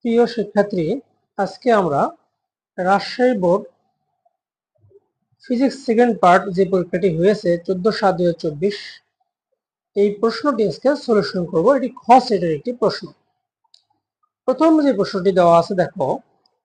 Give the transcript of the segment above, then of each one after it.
প্রিয় শিক্ষার্থী, আজকে আমরা Rajshahi board physics second part যে পরীক্ষাটি হয়েছে 14/7/2024 এই প্রশ্নটি আজকে সলিউশন করব। এটি খ সেটের একটি প্রশ্ন। প্রথম যে প্রশ্নটি দেওয়া আছে দেখো,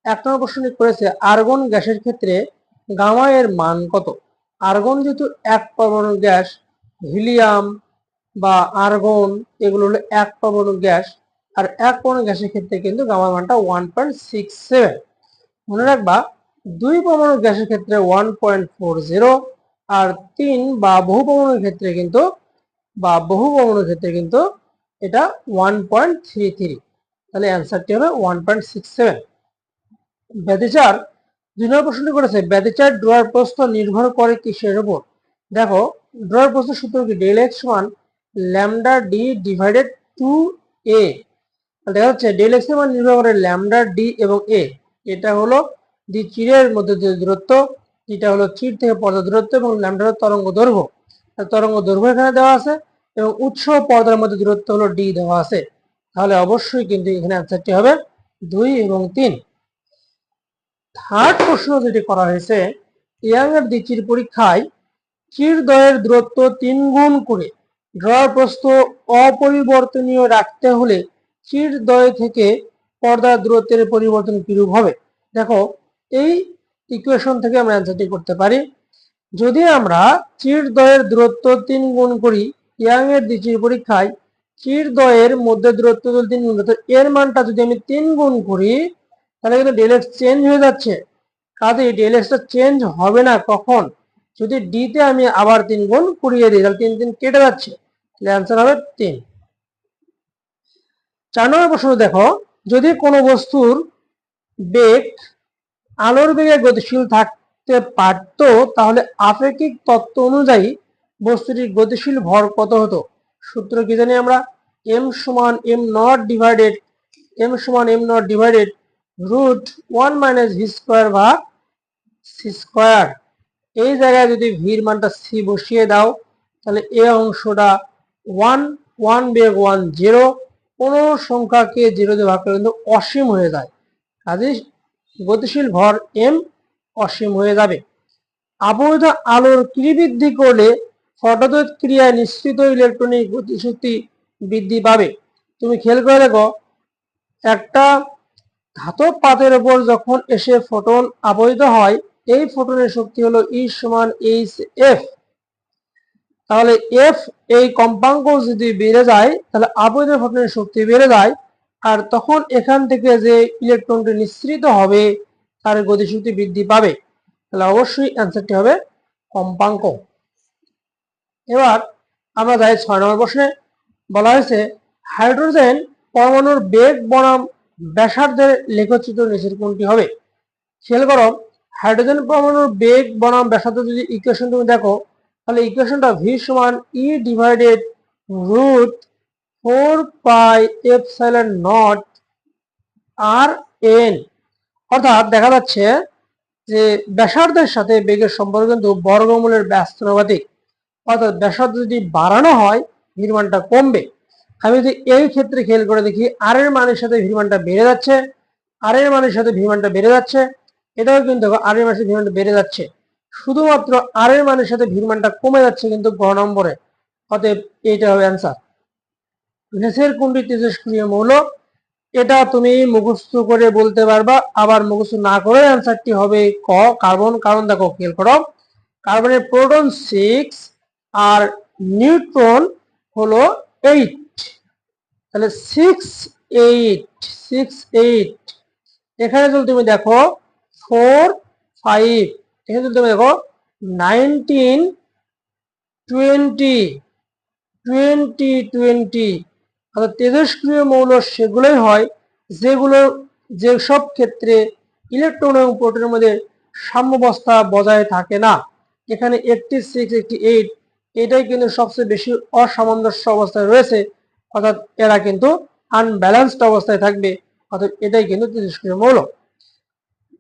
1 নম্বর প্রশ্নটি করেছে আর্গন গ্যাসের ক্ষেত্রে গামা এর মান কত। আর্গন যেহেতু এক পরমাণু গ্যাস, হিলিয়াম বা আর্গন এগুলো হলো এক পরমাণু গ্যাস, আর এক পরমাণু গ্যাসের ক্ষেত্রে কিন্তু গামার মানটা 1.67। মনে রাখবা 2 পরমাণু গ্যাসের ক্ষেত্রে 1.40 আর 3 বা বহু পরমাণুর ক্ষেত্রে কিন্তু এটা 1.33। তাহলে অ্যান্সারটি হবে 1.67। ব্যতিচার 2 নম্বর প্রশ্নটি করেছে ব্যতিচার ড্রয়ার প্রস্থ নির্ভর করে কিসের উপর। দেখো, ড্রয়ার প্রস্থ সূত্র কি ডেল এক্স সমান ল্যামডা ডি ডিভাইডেড 2a। দেখা যাচ্ছে ডেল এক্স এর মান নির্ভর করে ল্যামডা ডি এবং এ। এটা হলো চিরের মধ্যে যে দূরত্ব, এটা হলো চির থেকে পর্দার দূরত্ব এবং ল্যামডা হলো তরঙ্গ দৈর্ঘ্য। তরঙ্গ দৈর্ঘ্য এখানে দেওয়া আছে এবং উৎস পর্দার মধ্যে দূরত্ব হলো ডি দেওয়া আছে। তাহলে অবশ্যই কিন্তু এখানে অ্যান্সারটি হবে 2 এবং 3। থার্ড প্রশ্ন যেটি করা হয়েছে, ইয়াং এর দ্বিতীয় পরীক্ষায় চিরদ্বয়ের দূরত্ব 3 গুণ করে ড্রয়ার প্রস্থ অপরিবর্তনীয় রাখতে হলে চিরদ্বয় থেকে পর্দার দূরত্বের পরিবর্তন কিরূপ হবে। দেখো, এই ইকুয়েশন থেকে আমরা অ্যান্সারটি করতে পারি। যদি আমরা চিরদ্বয়ের দূরত্ব 3 গুণ করি, ইয়াং এর দ্বিতীয় পরীক্ষায় চিরদ্বয়ের মধ্যে দূরত্ব 3 গুণ, তো এর মানটা যদি আমি 3 গুণ করি তাহলে কিন্তু ডেল এক্স চেঞ্জ হয়ে যাচ্ছে। কাজে ডেল এক্সটা চেঞ্জ হবে না কখন, যদি ডি তে আমি আবার 3 গুণ করিয়ে দিই, তাহলে 3 কেটে যাচ্ছে, তাহলে অ্যান্সার হবে 3। 4 নম্বর প্রশ্ন দেখো, যদি কোনো বস্তুর বেগ আলোর বেগে গতিশীল থাকতে পারত তাহলে আপেক্ষিক তত্ত্ব অনুযায়ী বস্তুটির গতিশীল ভর কত হতো। সূত্র কি জানি আমরা, m সমান m nought divided root 1 minus v square ভাগ সি স্কোয়ার। এই জায়গায় যদি ভির মানটা সি বসিয়ে দাও তাহলে এ অংশটা 1 1 বিয়োগ 1 0, কোনো সংখ্যাকে 0 দিয়ে ভাগ করে কিন্তু অসীম হয়ে যায়। কাজেই গতিশীল ভর এম অসীম হয়ে যাবে। আবৈধ আলোর ক্রিবৃদ্ধি করলে ফটোদ্যোত ক্রিয়ায় নিঃসৃত ইলেকট্রনিক গতিশক্তি বৃদ্ধি পাবে। তুমি খেয়াল করে দেখো, একটা ধাতব পাতের উপর যখন এসে ফোটন আবৈধ হয়, এই ফোটনের শক্তি হলো ই সমান এইচ এফ। তাহলে এফ এই কম্পাঙ্ক যদি বেড়ে যায় তাহলে আবৈধ ফোটনের শক্তি বেড়ে যায়, আর তখন এখান থেকে যে ইলেকট্রনটি নিঃসৃত হবে তার গতিশক্তি বৃদ্ধি পাবে। তাহলে অবশ্যই অ্যান্সারটি হবে কম্পাঙ্ক। এবার আমরা যাই 6 নম্বর প্রশ্নে। বলা হয়েছে হাইড্রোজেন পরমাণুর বেগ বনাম ব্যাসার্ধের লেখচিত্র নিচের কোনটি হবে। খেয়াল করো, হাইড্রোজেন পরমাণুর বেগ বনাম ব্যাসার্ধ যদি ইকুয়েশন তুমি দেখো, তাহলে ইকুয়েশনটা ভি সমান e divided root 4 pi epsilon nought r n. অর্থাৎ দেখা যাচ্ছে যে ব্যাসার্ধের সাথে বেগের সম্পর্ক কিন্তু বর্গমূলের ব্যস্তানুপাতিক। অর্থাৎ ব্যাসার্ধ যদি বাড়ানো হয় ভির মানটা কমবে। আমি যদি এই ক্ষেত্রে খেয়াল করে দেখি, আর এর মানের সাথে ভির মানটা বেড়ে যাচ্ছে, আর এর মানের সাথে ভির মানটা বেড়ে যাচ্ছে, এটাও কিন্তু আর এর মানের সাথে ভির মানটা বেড়ে যাচ্ছে। শুধুমাত্র আর এর মানের সাথে ভির মানটা কমে যাচ্ছে কিন্তু গ নম্বরে। অতএব এইটা হবে অ্যান্সার। নিচের কোনটি তেজস্ক্রিয় মৌল। এটা তুমি মুখস্থ করে বলতে পারবা, আবার মুখস্থ না করে অ্যান্সারটি হবে ক কার্বন। কারণ দেখো, খেয়াল করো, কার্বনের প্রোটন 6 আর নিউট্রন হলো 8, তাহলে 6 8 এখানে যদি তুমি দেখো 4 5, এখানে যদি তুমি দেখো 19 20 20 20। অর্থাৎ তেজস্ক্রিয় মৌল সেগুলোই হয় যেসব ক্ষেত্রে ইলেকট্রন এবং প্রোটনের মধ্যে সাম্যাবস্থা বজায় থাকে না। এখানে একটি 6 একটি 8, এটাই কিন্তু সবচেয়ে বেশি অসামঞ্জস্য অবস্থায় রয়েছে, অর্থাৎ এরা কিন্তু আনব্যালেন্সড অবস্থায় থাকবে। অর্থাৎ এটাই কিন্তু তেজস্ক্রিয় মৌল।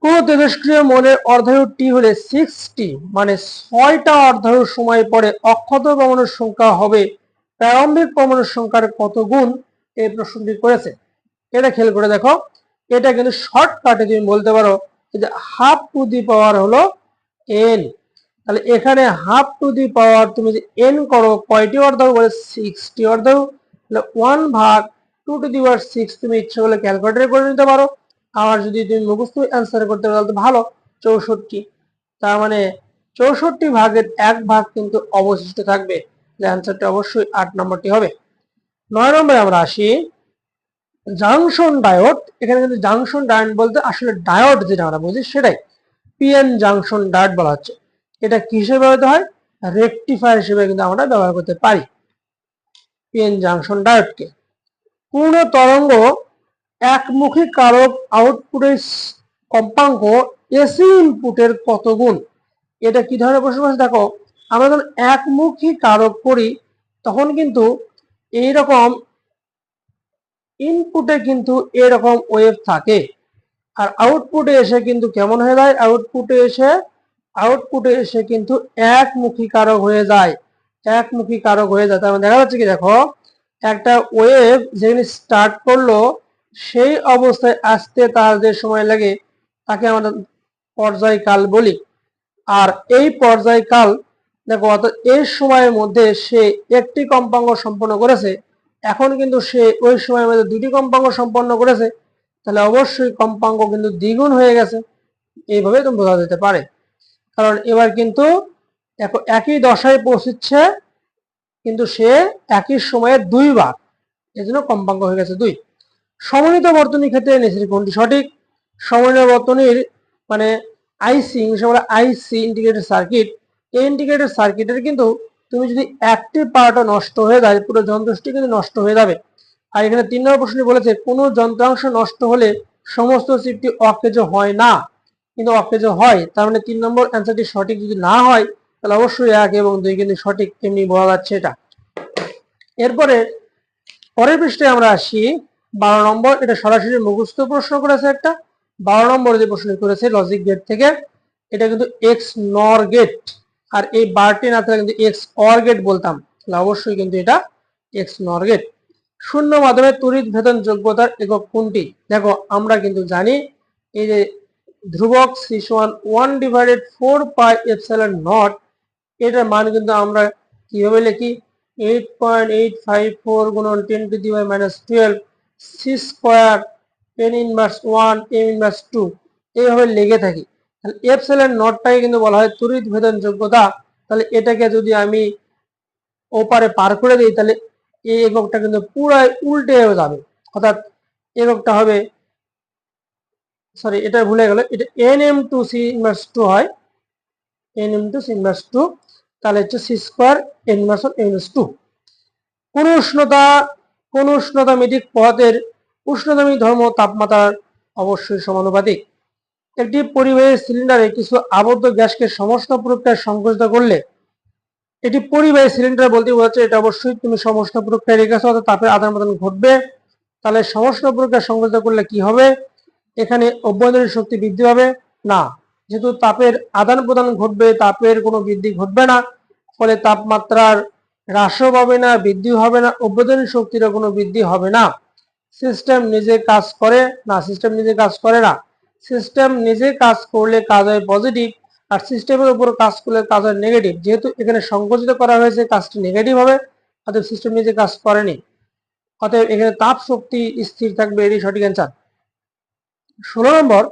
কোন তেজস্ক্রিয় মৌলের অর্ধায়ুটি হলে 60, মানে 6টা অর্ধায়ুর সময় পরে অক্ষত পরমাণুর সংখ্যা হবে প্রারম্ভিক পরমাণুর সংখ্যার কত গুণ, এই প্রশ্নটি করেছে। এটা খেয়াল করে দেখো, এটা কিন্তু শর্টকাটে তুমি বলতে পারো যে হাফ টু দি পাওয়ার হলো এন। তাহলে এখানে হাফ টু দি পাওয়ার তুমি যে এন করো কয়টি অর্ধ বলে 60 অর্ধ, তাহলে 1 ভাগ 2 টু দি পাওয়ার 6 তুমি ইচ্ছে করলে ক্যালকুলেটরে করে নিতে পারো। আর যদি তুমি মুখস্থ অ্যান্সার করতে পারো তাহলে ভালো, 64। তার মানে 64 ভাগের 1 ভাগ কিন্তু অবশিষ্ট থাকবে, অ্যান্সারটা অবশ্যই 8 নম্বরটি হবে। 9 নম্বরে আমরা আসি জাংশন ডায়োড। এখানে কিন্তু জাংশন ডায়োড বলতে আসলে ডায়োড যেটা আমরা বুঝি সেটাই পিএন জাংশন ডায়োড বলা হচ্ছে। এটা কি হিসেবে ব্যবহৃত হয়? রেকটিফায়ার হিসেবে কিন্তু আমরা ব্যবহার করতে পারি পিএন জাংশন ডায়োডকে। পূর্ণ তরঙ্গ একমুখী কারক আউটপুটের কম্পাঙ্ক এসি ইনপুটের কত গুণ? এটা কি ধরনের প্রশ্ন আছে দেখো, আমরা যখন একমুখী কারক করি তখন কিন্তু এইরকম ইনপুটে কিন্তু এরকম ওয়েভ থাকে, আর আউটপুটে এসে কিন্তু কেমন হয়ে যায়? আউটপুটে এসে কিন্তু একমুখী কারক হয়ে যায়, একমুখী কারক হয়ে যায়। তার মানে দেখা যাচ্ছে কি দেখো, একটা ওয়েভ যেখানে স্টার্ট করলো সেই অবস্থায় আসতে তার যে সময় লাগে তাকে আমরা পর্যায়কাল বলি। আর এই পর্যায়কাল দেখো অর্থাৎ এই সময়ের মধ্যে সে একটি কম্পাঙ্ক সম্পন্ন করেছে, এখন কিন্তু সে ওই সময়ের মধ্যে দুটি কম্পাঙ্ক সম্পন্ন করেছে, তাহলে অবশ্যই কম্পাঙ্ক কিন্তু দ্বিগুণ হয়ে গেছে। এইভাবে তুমি বোঝা যেতে পারে, কারণ এবার কিন্তু দেখো একই দশায় পৌঁছচ্ছে কিন্তু সে একই সময়ে দুইবার, এই জন্য কম্পাঙ্ক হয়ে গেছে 2। সমন্বিত বর্তনীর ক্ষেত্রে নিচের কোনটি সঠিক? সমন্বিত বর্তনীর মানে আইসি, ইংলিশে বলে আইসি ইন্টিগ্রেটেড সার্কিট। এই ইন্টিগ্রেটেড সার্কিটের কিন্তু তুমি যদি একটি পার্টও নষ্ট হয়ে যায় পুরো যন্ত্রটি কিন্তু নষ্ট হয়ে যাবে। আর এখানে 3 নম্বর প্রশ্নে বলেছে কোনো যন্ত্রাংশ নষ্ট হলে সমস্ত চিপটি অকেজ হয় না, কিন্তু অকেজ হয়। তার মানে 3 নম্বর অ্যান্সারটি সঠিক যদি না হয় তাহলে অবশ্যই 1 এবং 2 কিন্তু সঠিক, এমনি বলা যাচ্ছে এটা। এরপরে পরের পৃষ্ঠায় আমরা আসি 12 নম্বর। এটা সরাসরি মুখস্থ প্রশ্ন করেছে একটা। 12 নম্বর যে প্রশ্ন করেছে লজিক গেট থেকে, এটা কিন্তু এক্স নর গেট, আর এই বারটি না থাকলে কিন্তু এক্স অর গেট বলতাম, তাহলে অবশ্যই কিন্তু এটা এক্স নর গেট। শূন্য মাধ্যমে তড়িৎ ভেদন যোগ্যতার একক কোনটি? দেখো আমরা কিন্তু জানি এই যে ধ্রুবক C1 1/4πε0, এটার মান কিন্তু আমরা কিভাবে লিখি? 8.854 গুণন 10 to the power -12 c square tan inverse 1 m inverse 2 এইভাবে লিখে থাকি। তাহলে এপসিলন নটটাকে কিন্তু বলা হয় তড়িৎ ভেদন যোগ্যতা। তাহলে এটাকে যদি আমি ওপারে পার করে দিই তাহলে এই এককটা কিন্তু পুরাই উল্টে হয়ে যাবে, অর্থাৎ এককটা হবে, সরি এটা ভুলে গেল, এটা nm2c ইনভার্স 2 হয়, nm2c ইনভার্স 2, তাহলে হচ্ছে c square n inverse 1 n 2। কোন উষ্ণতামিতিক পদার্থের উষ্ণতামিক ধর্ম তাপমাত্রার অবশ্যই সমানুপাতিক। একটি পরিবাহী সিলিন্ডারে কিছু আবদ্ধ গ্যাসকে সমস্ত প্রক্রিয়ায় সংকুচিত করলে, এটি পরিবাহী সিলিন্ডার বলতে বোঝাচ্ছে এটা অবশ্যই তুমি সমস্ত প্রক্রিয়া রেখেছো, অর্থাৎ তাপের আদান প্রদান ঘটবে। তাহলে সমস্ত প্রক্রিয়া সংকুচিত করলে কি হবে? এখানে অভ্যন্তরীণ শক্তি বৃদ্ধি হবে না, যেহেতু তাপের আদান প্রদান ঘটবে তাপের কোনো বৃদ্ধি ঘটবে না, ফলে তাপমাত্রার হ্রাসও পাবে না, বৃদ্ধি হবে না, অভ্যন্তরীণ শক্তিরও কোনো বৃদ্ধি হবে না। সিস্টেম নিজে কাজ করে না, সিস্টেম নিজে কাজ করে না। সিস্টেম নিজে কাজ করলে কাজ হয় পজিটিভ, আর সিস্টেমের উপর কাজ করলে কাজ হয় নেগেটিভ। যেহেতু এখানে সংকুচিত করা হয়েছে কাজটি নেগেটিভ হবে, অতএব সিস্টেম নিজে কাজ করেনি, অতএব এখানে তাপ শক্তি স্থির থাকবে, এটি সঠিক অ্যান্সার। 16 নম্বর,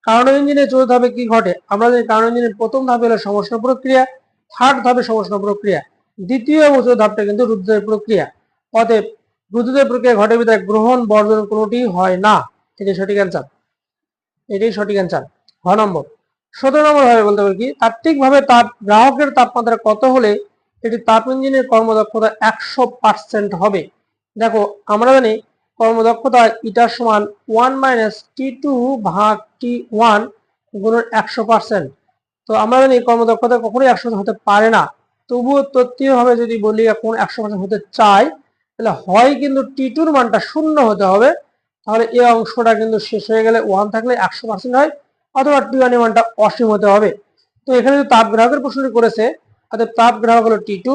কার্নো ইঞ্জিনের চতুর্থ ধাপে কি ঘটে? আমরা জানি কার্নো ইঞ্জিনের প্রথম ধাপে হলো সংশ্লেষণ প্রক্রিয়া, থার্ড ধাপে সংশ্লেষণ প্রক্রিয়া, দ্বিতীয় এবং চতুর্থ ধাপটা কিন্তু রুদ্ধের প্রক্রিয়া। অতএব রুদ্ধের প্রক্রিয়া ঘটে বিধায় গ্রহণ বর্জন কোনোটি হয় না, এটি সঠিক অ্যান্সার, এটাই সঠিক অ্যান্সার। 6 নম্বর। 17 নম্বর ভাবে বলতে পারি কি, তাত্ত্বিকভাবে তাপ গ্রাহকের তাপমাত্রা কত হলে এটি তাপ ইঞ্জিনের কর্মদক্ষতা 100% হবে? দেখো আমরা জানি কর্মদক্ষতা ইটার সমান 1 - T2 ভাগ T1 গুণন 100%। তো আমরা জানি কর্মদক্ষতা কখনোই 100% হতে পারে না, তবুও তত্ত্বীয়ভাবে যদি বলি এখন 100% হতে চাই তাহলে হয় কিন্তু T2 এর মানটা 0 হতে হবে, তাহলে এই অংশটা কিন্তু শেষ হয়ে গেলে 1 থাকলে 100% হয়, অথবা T1 এর মানটা অসীম হতে হবে। তো এখানে যদি তাপ গ্রাহকের প্রশ্নটি করেছে, অর্থাৎ তাপ গ্রাহক হলো T2,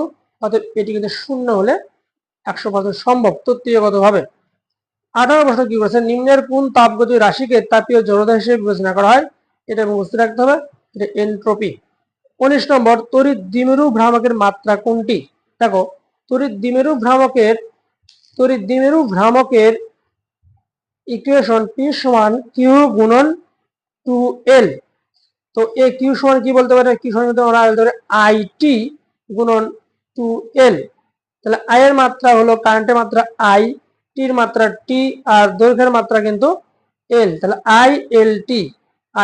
অর্থাৎ এটি কিন্তু 0 হলে 100% সম্ভব তত্ত্বীয়গতভাবে। 18 প্রশ্ন কি বলেছে, নিম্নের কোন তাপগতিক রাশিকে তাপীয় জড়তা হিসেবে বিবেচনা করা হয়? এটা মুখস্থ রাখতে হবে, এটা এনট্রপি। 19 নম্বর, তড়িৎ দ্বিমেরু ভ্রামকের মাত্রা কোনটি? দেখো, তড়িৎ দ্বিমেরু ভ্রামকের ইকুয়েশন P সমান Q গুণন 2L। তো এ Q সমান কি বলতে পারে? Q সমান আমরা বলতে পারি IT গুণন 2L। তাহলে I এর মাত্রা হলো কারেন্টের মাত্রা I, T এর মাত্রা T, আর দৈর্ঘ্যের মাত্রা কিন্তু L। তাহলে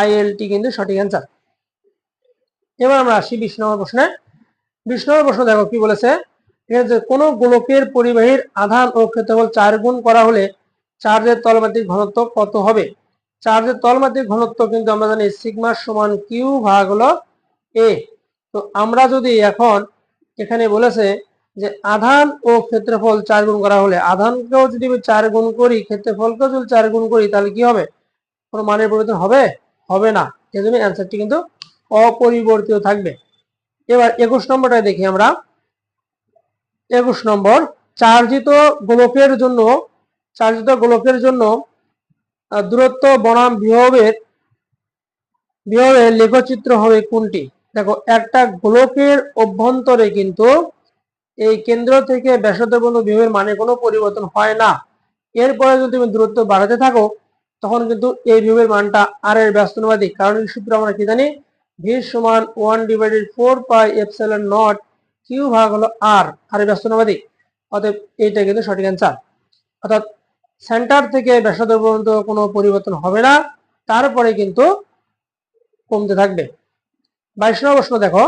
ILT কিন্তু সঠিক অ্যান্সার। এবার আমরা আসি 20 নম্বর প্রশ্নে। 20 নম্বর প্রশ্ন দেখো কি বলেছে, কোন গোলকের পরিবাহীর আধান ও ক্ষেত্রফল 4 গুণ করা হলে চার্জের তলমাত্রিক ঘনত্ব কত হবে? চার্জের তলমাত্রিক ঘনত্ব কিন্তু আমরা জানি সিগমা সমান কিউ ভাগ হলো এ। তো আমরা যদি এখন এখানে বলেছে যে আধান ও ক্ষেত্রফল 4 গুণ করা হলে, আধানকেও যদি 4 গুণ করি, ক্ষেত্রফলকেও যদি 4 গুণ করি, তাহলে কি হবে? কোনো মানের পরিবর্তন হবে? হবে না। এজন্য অ্যান্সারটি কিন্তু অপরিবর্তিত থাকবে। এবার 21 নম্বরটা দেখি আমরা। 21 নম্বর, চার্জিত গোলকের জন্য দূরত্ব বনাম বিভবের লেখচিত্র হবে কোনটি? দেখো, একটা গোলকের অভ্যন্তরে কিন্তু এই কেন্দ্র থেকে ব্যাসার্ধ পর্যন্ত বিভবের মানে কোনো পরিবর্তন হয় না। এরপরে যদি তুমি দূরত্ব বাড়াতে থাকো, তখন কিন্তু এই বিভবের মানটা আর এর ব্যস্তানুপাতিক। কারণ এই সূত্র আমরা কি জানি, ভি সমান 1/4πε0 কিউ ভাগ হলো আর এর ব্যস্তানুপাতিক। অতএব এইটা কিন্তু সঠিক অ্যান্সার। অর্থাৎ সেন্টার থেকে ব্যাসার্ধ পর্যন্ত কোনো পরিবর্তন হবে না, তারপরে কিন্তু কমতে থাকবে। 22 নম্বর প্রশ্ন দেখো,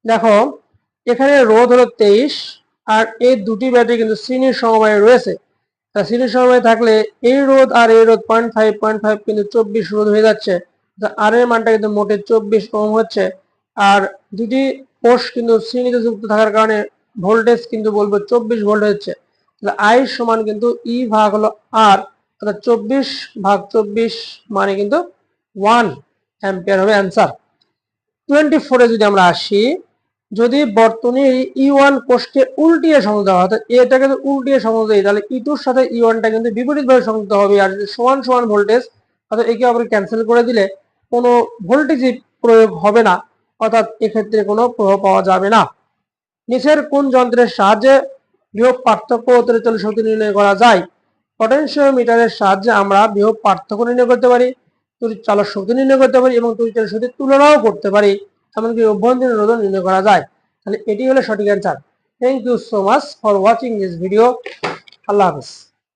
দেখো এখানে রোধ হলো 23, আর এই দুটি ব্যাটারি কিন্তু শ্রেণীর সমবায়ে রয়েছে। তা শ্রেণীর সমবায়ে থাকলে এই রোধ আর এই রোধ 0.5 কিন্তু 24 রোধ হয়ে যাচ্ছে। আর এর মানটা কিন্তু মোটে 24 ওহম হচ্ছে। আর দুটি কোষ কিন্তু শ্রেণীতে যুক্ত থাকার কারণে ভোল্টেজ কিন্তু বলবো 24 ভোল্ট হচ্ছে। তাহলে আই সমান কিন্তু ই ভাগ হলো আর, অর্থাৎ 24 ভাগ 24 মানে কিন্তু 1 অ্যাম্পিয়ার হবে অ্যান্সার। 24 এ যদি আমরা আসি, যদি বর্তনীর E1 কোষকে উল্টিয়ে সংযুক্ত হয়, অর্থাৎ এটাকে যদি উল্টিয়ে সংযুক্ত দিই, তাহলে E2 এর সাথে E1টা কিন্তু বিপরীতভাবে সংযুক্ত হবে। আর যদি সমান সমান ভোল্টেজ, অর্থাৎ একে অপরকে ক্যান্সেল করে দিলে কোনো ভোল্টেজই প্রয়োগ হবে না, অর্থাৎ এক্ষেত্রে কোনো প্রভাব পাওয়া যাবে না। নিচের কোন যন্ত্রের সাহায্যে বিভব পার্থক্য ও তড়িৎ শক্তি নির্ণয় করা যায়? পটেনশিওমিটারের সাহায্যে আমরা বিভব পার্থক্য নির্ণয় করতে পারি, তড়িৎ চালক শক্তি নির্ণয় করতে পারি এবং তড়িৎ চালক শক্তির তুলনাও করতে পারি, এমনকি অভ্যন্তরীণ রোধ নির্ণয় করা যায়। তাহলে এটি হলো সঠিক answer. Thank you so much for watching this video. আল্লাহ হাফেজ।